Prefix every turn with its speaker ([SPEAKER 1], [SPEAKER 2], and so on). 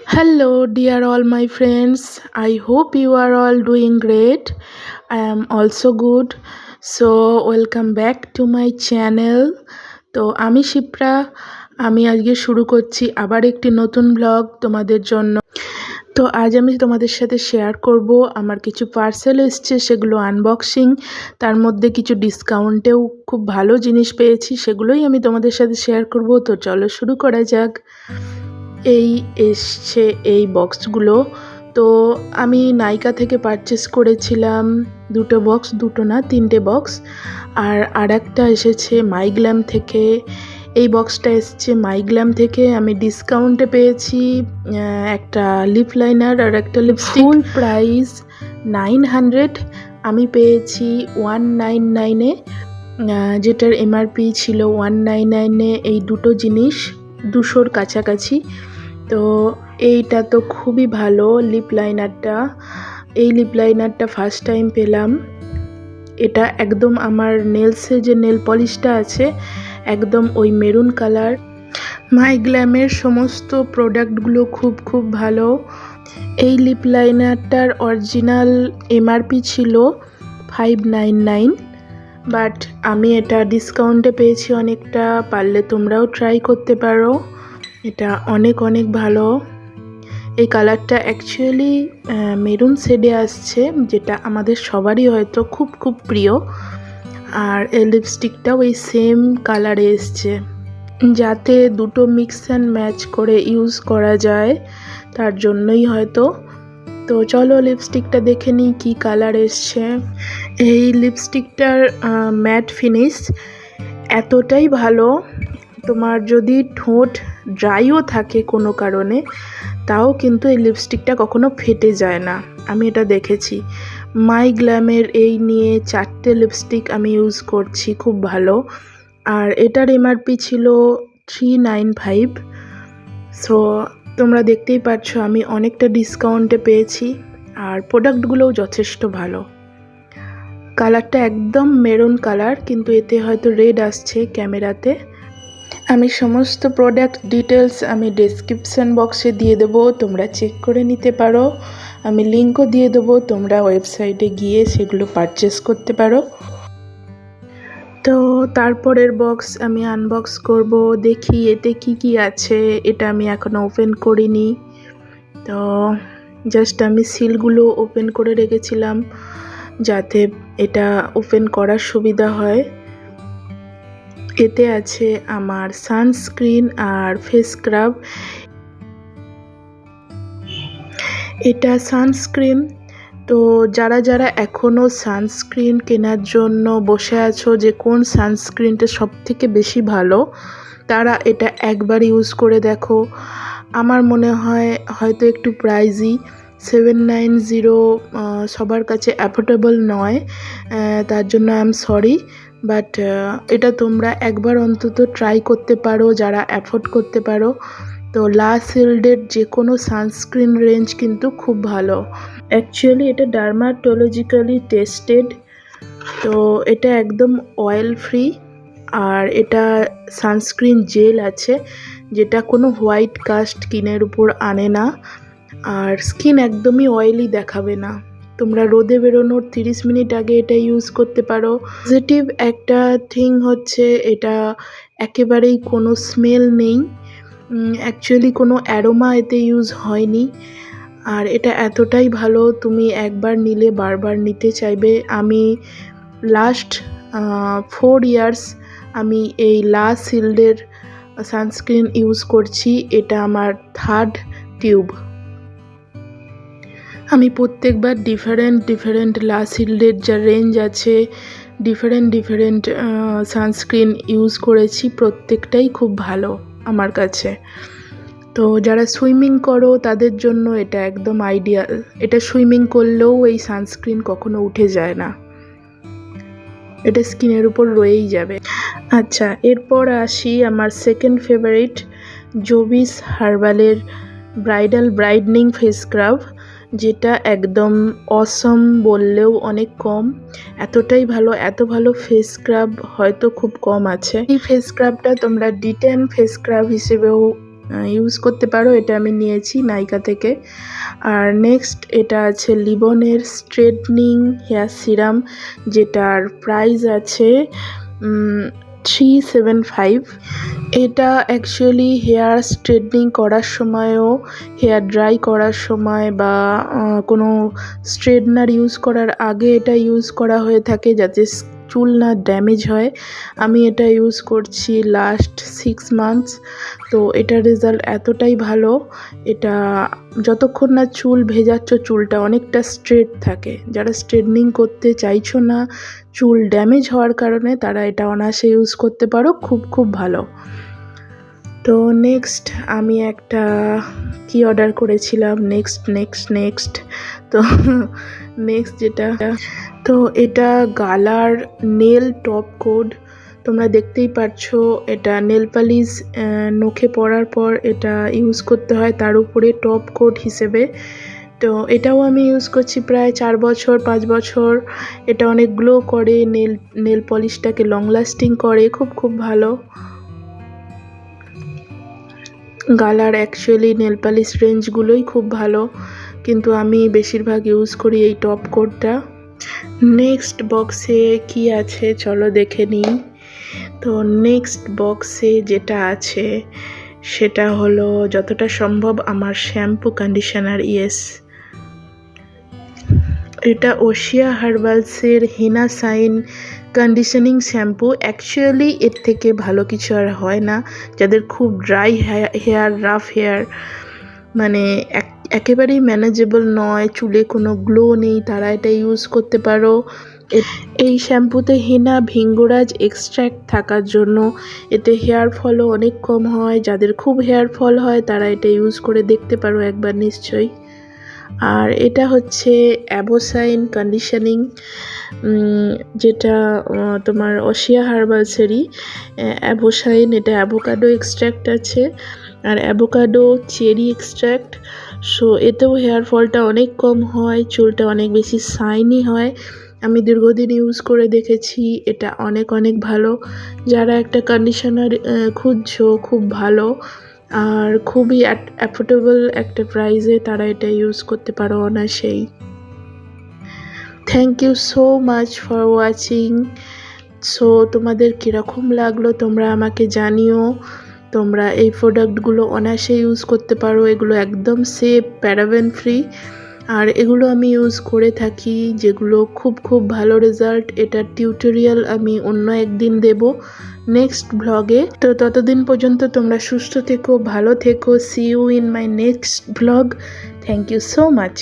[SPEAKER 1] Hello, dear all my friends. I hope you are all doing great. I am also good. So, welcome back to my channel. তো আমি শিপ্রা, আমি আজকে শুরু করছি আবার একটি নতুন ব্লগ তোমাদের জন্য। তো আজ আমি তোমাদের সাথে শেয়ার করব আমার কিছু পার্সেল এসছে, সেগুলো আনবক্সিং। তার মধ্যে কিছু ডিসকাউন্টেও খুব ভালো জিনিস পেয়েছি, সেগুলোই আমি তোমাদের সাথে শেয়ার করব। তো চলো শুরু করা যাক। এই এসছে এই বক্সগুলো। তো আমি নাইকা থেকে পারচেস করেছিলাম দুটো বক্স, দুটো না তিনটে বক্স। আর একটা এসেছে মাইগ্ল্যাম থেকে। এই বক্সটা এসছে মাইগ্ল্যাম থেকে। আমি ডিসকাউন্টে পেয়েছি একটা লিপ লাইনার আর একটা লিপস্টিক। ফুল প্রাইস 900, আমি পেয়েছি 199-এ, যেটার এমআরপি ছিল 199-এ। এই দুটো জিনিস 200-র কাছাকাছি। তো এইটা তো খুবই ভালো লিপ লাইনারটা। এই লিপ লাইনারটা ফার্স্ট টাইম পেলাম। এটা একদম আমার নেলসে যে নেল পলিশটা আছে একদম ওই মেরুন কালার। মাইগ্ল্যামের সমস্ত প্রোডাক্টগুলো খুব ভালো। এই লিপ লাইনারটার অরিজিনাল এমআরপি ছিল 599, বাট আমি এটা ডিসকাউন্টে পেয়েছি অনেকটা। পারলে তোমরাও ট্রাই করতে পারো, এটা অনেক ভালো। এই কালারটা অ্যাকচুয়ালি মেরুন শেডে আসছে, যেটা আমাদের সবারই হয়তো খুব প্রিয়। আর এই লিপস্টিকটাও এই সেম কালারে এসছে, যাতে দুটো মিক্স অ্যান্ড ম্যাচ করে ইউজ করা যায়, তার জন্যই হয়তো। তো চলো লিপস্টিকটা দেখে নিই কী কালার এসছে। এই লিপস্টিকটার ম্যাট ফিনিশ এতটাই ভালো, তোমার যদি ঠোঁট ড্রাইও থাকে কোনো কারণে, তাও কিন্তু এই লিপস্টিকটা কখনো ফেটে যায় না। আমি এটা দেখেছি। মাইগ্ল্যামের এই নিয়ে 4টে লিপস্টিক আমি ইউজ করছি, খুব ভালো। আর এটার এমআরপি ছিল 395। সো তোমরা দেখতেই পাচ্ছ আমি অনেকটা ডিসকাউন্টে পেয়েছি। আর প্রোডাক্টগুলোও যথেষ্ট ভালো। কালারটা একদম মেরুন কালার, কিন্তু এতে হয়তো রেড আসছে ক্যামেরাতে। আমি সমস্ত প্রোডাক্ট ডিটেলস আমি ডেসক্রিপশন বক্সে দিয়ে দেবো, তোমরা চেক করে নিতে পারো। আমি লিঙ্কও দিয়ে দেবো, তোমরা ওয়েবসাইটে গিয়ে সেগুলো পারচেস করতে পারো। তো তারপরের বক্স আমি আনবক্স করব, দেখি এতে কি আছে। এটা আমি এখনও ওপেন করিনি। তো জাস্ট আমি সিলগুলো ওপেন করে রেখেছিলাম, যাতে এটা ওপেন করার সুবিধা হয়। এতে আছে আমার সানস্ক্রিন আর ফেস স্ক্রাব। এটা সানস্ক্রিন। তো যারা এখনও সানস্ক্রিন কেনার জন্য বসে আছো যে কোন সানস্ক্রিনটা সবথেকে বেশি ভালো, তারা এটা একবার ইউজ করে দেখো। আমার মনে হয় হয়তো একটু প্রাইজি, 790 সবার কাছে অ্যাফোর্ডেবল নয়, তার জন্য আই এম সরি। বাট এটা তোমরা একবার অন্তত ট্রাই করতে পারো যারা অ্যাফোর্ড করতে পারো। তো লা শিল্ডের যে কোনো সানস্ক্রিন রেঞ্জ কিন্তু খুব ভালো। অ্যাকচুয়ালি এটা ডার্মাটোলজিক্যালি টেস্টেড। তো এটা একদম অয়েল ফ্রি। আর এটা সানস্ক্রিন জেল আছে, যেটা কোনো হোয়াইট কাস্ট স্কিনের উপর আনে না। আর স্কিন একদমই অয়েলি দেখাবে না। তোমরা রোদে বেরোনোর 30 মিনিট আগে এটা ইউজ করতে পারো। পজিটিভ একটা থিং হচ্ছে এটা একেবারেই কোনো স্মেল নেই, অ্যাকচুয়ালি কোনো অ্যারোমা এতে ইউজ হয়নি। আর এটা এতটাই ভালো, তুমি একবার নিলে বারবার নিতে চাইবে। আমি লাস্ট 4 ইয়ার্স আমি এই লা শিল্ডের সানস্ক্রিন ইউজ করছি। এটা আমার 3rd টিউব। আমি প্রত্যেকবার ডিফারেন্ট লা শিল্ডের যা রেঞ্জ আছে ডিফারেন্ট সানস্ক্রিন ইউজ করেছি, প্রত্যেকটাই খুব ভালো আমার কাছে। তো যারা সুইমিং করো তাদের জন্য এটা একদম আইডিয়াল। এটা সুইমিং করলেও এই সানস্ক্রিন কখনো উঠে যায় না, এটা স্কিনের উপর রয়েই যাবে। আচ্ছা, এরপর আসি আমার সেকেন্ড ফেভারিট, জোভিস হার্বালের ব্রাইডাল ব্রাইটনিং ফেস স্ক্রাব, যেটা একদম অসম বললেও অনেক কম। এতটাই ভালো, এত ভালো ফেস স্ক্রাব হয়তো খুব কম আছে। এই ফেস স্ক্রাবটা তোমরা ডিটেন ফেস স্ক্রাব হিসেবেও ইউজ করতে পারো। এটা আমি নিয়েছি নাইকা থেকে। আর নেক্সট এটা আছে লিবনের স্ট্রেটনিং হেয়ার সিরাম, যেটার প্রাইস আছে 375। এটা অ্যাকচুয়ালি হেয়ার স্ট্রেটনিং করার সময়ও, হেয়ার ড্রাই করার সময় বা কোনো স্ট্রেটনার ইউজ করার আগে এটা ইউজ করা হয়ে থাকে, যাতে চুল না ড্যামেজ হয়। আমি এটা ইউজ করছি লাস্ট 6 মান্থস। তো এটার রেজাল্ট এতটাই ভালো, এটা যতক্ষণ না চুল ভেজাচ্ছ চুলটা অনেকটা স্ট্রেট থাকে। যারা স্ট্রেটনিং করতে চাইছো না চুল ড্যামেজ হওয়ার কারণে, তারা এটা অনায়াসে ইউজ করতে পারো, খুব খুব ভালো। তো নেক্সট আমি একটা কি অর্ডার করেছিলাম, নেক্সট তো নেক্সট যেটা, তো এটা গালার নেল টপ কোড। তোমরা দেখতেই পাচ্ছো, এটা নেল পালিশ নখে পরার পর এটা ইউজ করতে হয়, তার উপরে টপ কোড হিসেবে। তো এটাও আমি ইউজ করছি প্রায় 4 বছর 5 বছর। এটা অনেক গ্লো করে, নেল পলিশটাকে লং লাস্টিং করে, খুব খুব ভালো। গালার অ্যাকচুয়ালি নেল পালিশ রেঞ্জগুলোই খুব ভালো, কিন্তু আমি বেশিরভাগ ইউজ করি এই টপ কোডটা। নেক্সট বক্সে কি আছে চলো দেখে নিই। তো নেক্সট বক্সে যেটা আছে সেটা হলো যতটা সম্ভব আমার শ্যাম্পু কন্ডিশনার। এটা ওশিয়া হার্বালসের হেনা সাইন কন্ডিশনিং শ্যাম্পু। অ্যাকচুয়ালি এর থেকে ভালো কিছু আর হয় না। যাদের খুব ড্রাই হেয়ার, রাফ হেয়ার, মানে একেবারেই ম্যানেজেবল নয়, চুলে কোনো গ্লো নেই, তারা এটা ইউজ করতে পারো। এই শ্যাম্পুতে হেনা ভিঙ্গরাজ এক্সট্র্যাক্ট থাকার জন্য এতে হেয়ার ফলও অনেক কম হয়। যাদের খুব হেয়ার ফল হয় তারা এটা ইউজ করে দেখতে পারো একবার নিশ্চয়ই। আর এটা হচ্ছে অ্যাভোশাইন কন্ডিশনিং, যেটা তোমার ওশিয়া হার্বালসেরই অ্যাভোশাইন। এটা অ্যাভোকাডো এক্সট্র্যাক্ট আছে আর অ্যাভোকাডো চেরি এক্সট্র্যাক্ট। সো এতেও হেয়ার ফলটা অনেক কম হয়, চুলটা অনেক বেশি শাইনি হয়। আমি দীর্ঘদিন ইউজ করে দেখেছি, এটা অনেক অনেক ভালো। যারা একটা কন্ডিশনার খুঁজছো খুব ভালো আর খুবই অ্যাফোর্ডেবল একটা প্রাইসে, তারা এটা ইউজ করতে পারো অনায়াসেই। Thank you so much for watching. So তোমাদের কীরকম লাগলো তোমরা আমাকে জানিও। তোমরা এই প্রোডাক্টগুলো অনায়াসে ইউজ করতে পারো, এগুলো একদম সেফ, প্যারাবেন ফ্রি। আর এগুলো আমি ইউজ করে থাকি, যেগুলো খুব খুব ভালো রেজাল্ট। এটার টিউটোরিয়াল আমি অন্য একদিন দেব নেক্সট ব্লগে। তো ততদিন পর্যন্ত তোমরা সুস্থ থেকো, ভালো থেকো। See you in my next blog. Thank you so much.